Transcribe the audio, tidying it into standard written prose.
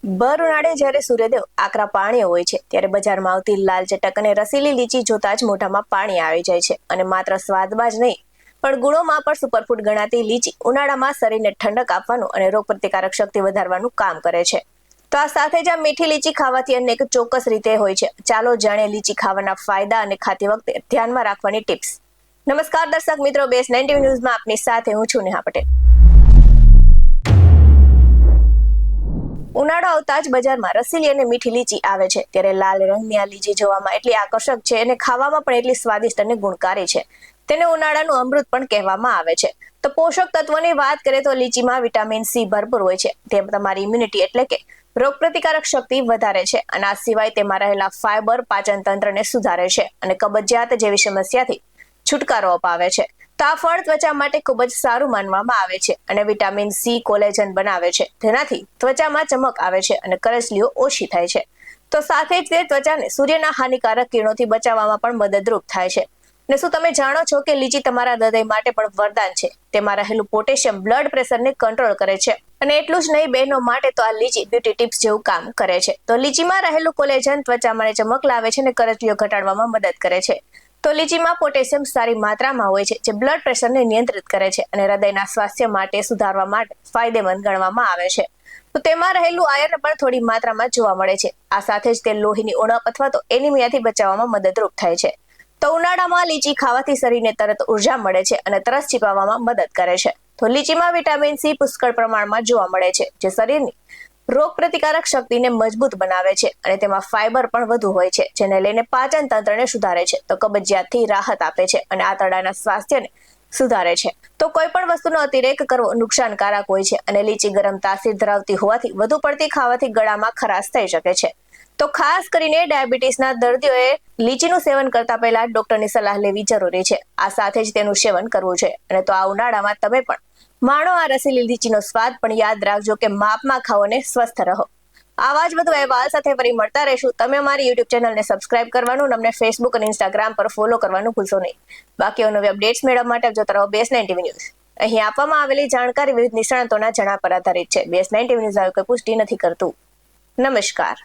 ભર ઉનાળે જ્યારે સૂર્યદેવ આકરા પાણીએ હોય છે ત્યારે બજારમાં આવતી લાલ ચટક અને રસીલી લીચી જોતા જ મોઢામાં પાણી આવી જાય છે અને માત્ર સ્વાદમાં જ નહીં પણ ગુણોમાં પણ સુપરફૂડ ગણાતી લીચી ઉનાળામાં શરીરને ઠંડક આપવાનું અને રોગપ્રતિકારક શક્તિ વધારવાનું કામ કરે છે. તો આ સાથે જ આ મીઠી લીચી ખાવાથી અનેક ચોક્કસ રીતે હોય છે. ચાલો જાણીએ લીચી ખાવાના ફાયદા અને ખાતી વખતે ધ્યાનમાં રાખવાની ટિપ્સ. નમસ્કાર દર્શક મિત્રો, બેસ 90 ન્યૂઝમાં આપની સાથે હું છું નેહા પટેલ. ઉનાળો આવતા જ બજારમાં રસીલી અને મીઠી લીચી આવે છે ત્યારે લાલ રંગની આ લીચી જોવામાં એટલી આકર્ષક છે અને ખાવામાં પણ એટલી સ્વાદિષ્ટ અને ગુણકારી છે. તેને ઉનાળાનું અમૃત પણ કહેવામાં આવે છે. તો પોષક તત્વોની વાત કરીએ તો લીચીમાં વિટામિન સી ભરપૂર હોય છે. તે તમારી ઇમ્યુનિટી એટલે કે રોગપ્રતિકારક શક્તિ વધારે છે અને આ સિવાય તેમાં રહેલા ફાઈબર પાચન તંત્રને સુધારે છે અને કબજિયાત જેવી સમસ્યાથી છુટકારો અપાવે છે. તો આ ફળ ત્વચા માટે ખૂબ જ સારું માનવામાં આવે છે અને વિટામિન સી કોલેજન બનાવે છે, જેનાથી ત્વચામાં ચમક આવે છે અને કરચલીઓ ઓછી થાય છે. તો સાથે જ તે ત્વચાને સૂર્યના હાનિકારક કિરણોથી બચાવવામાં પણ મદદરૂપ થાય છે. ને શું તમે જાણો છો કે લીચી તમારા હૃદય માટે પણ વરદાન છે? તેમાં રહેલું પોટેશિયમ બ્લડ પ્રેશરને કંટ્રોલ કરે છે અને એટલું જ નહીં, બહેનો માટે તો આ લીચી બ્યુટી ટિપ્સ જેવું કામ કરે છે. તો લીચીમાં રહેલું કોલેજન ત્વચામાં ચમક લાવે છે અને કરચલીઓ ઘટાડવામાં મદદ કરે છે. તો લીચીમાં પોટેશિયમ સારી માત્રામાં હોય છે, જે બ્લડ પ્રેશરને નિયંત્રિત કરે છે અને હૃદયના સ્વાસ્થ્ય માટે સુધારવા માટે ફાયદેમંદ ગણવામાં આવે છે. તો તેમાં રહેલું આયર્ન પણ થોડી માત્રામાં જોવા મળે છે. આ સાથે જ તે લોહીની ઉણપ અથવા તો એનિમિયાથી બચાવવામાં મદદરૂપ થાય છે. તો ઉનાળામાં લીચી ખાવાથી શરીરને તરત ઉર્જા મળે છે અને તરસ છીપાવવામાં મદદ કરે છે. તો લીચીમાં વિટામિન સી પુષ્કળ પ્રમાણમાં જોવા મળે છે, જે શરીરની રોગ પ્રતિકારક શક્તિને મજબૂત બનાવે છે અને તેમાં ફાઈબર પણ વધુ હોય છે, જેને લઈને પાચન તંત્રને સુધારે છે, તો કબજિયાતથી રાહત આપે છે અને આંતરડાના સ્વાસ્થ્યને સુધારે છે. તો કોઈ પણ વસ્તુનો અતિરેક કરવો નુકસાનકારક હોય છે અને લીચી ગરમ તાસીર ધરાવતી હોવાથી વધુ પડતી ખાવાથી ગળામાં ખરાશ થઈ શકે છે. તો ખાસ કરીને ડાયાબિટીસના દર્દીઓએ લીચીનું સેવન કરતા પહેલા ડોક્ટરની સલાહ લેવી જરૂરી છે. આ સાથે જ તેનું સેવન કરવું જોઈએ. અને તો આ ઉનાળામાં તમે પણ માણો આ રસીલી લીચીનો સ્વાદ, પણ યાદ રાખજો કે માપમાં ખાઓ અને સ્વસ્થ રહો. આવા જ વધુ અહેવાલ સાથે ફરી મળતા રહેશું. તમે અમારી યુટ્યુબ ચેનલને સબસ્ક્રાઇબ કરવાનું અને અમને ફેસબુક અને ઇન્સ્ટાગ્રામ પર ફોલો કરવાનું ભૂલશો નહીં. બાકી નવી અપડેટ્સ મેળવવા માટે જોતા રહો બેસ 90 ન્યૂઝ. અહીં આપવામાં આવેલી જાણકારી વિવિધ નિષ્ણાતોના જણાવ પર આધારિત છે. બેસ 90 ન્યૂઝ કોઈ પુષ્ટિ નથી કરતું. નમસ્કાર.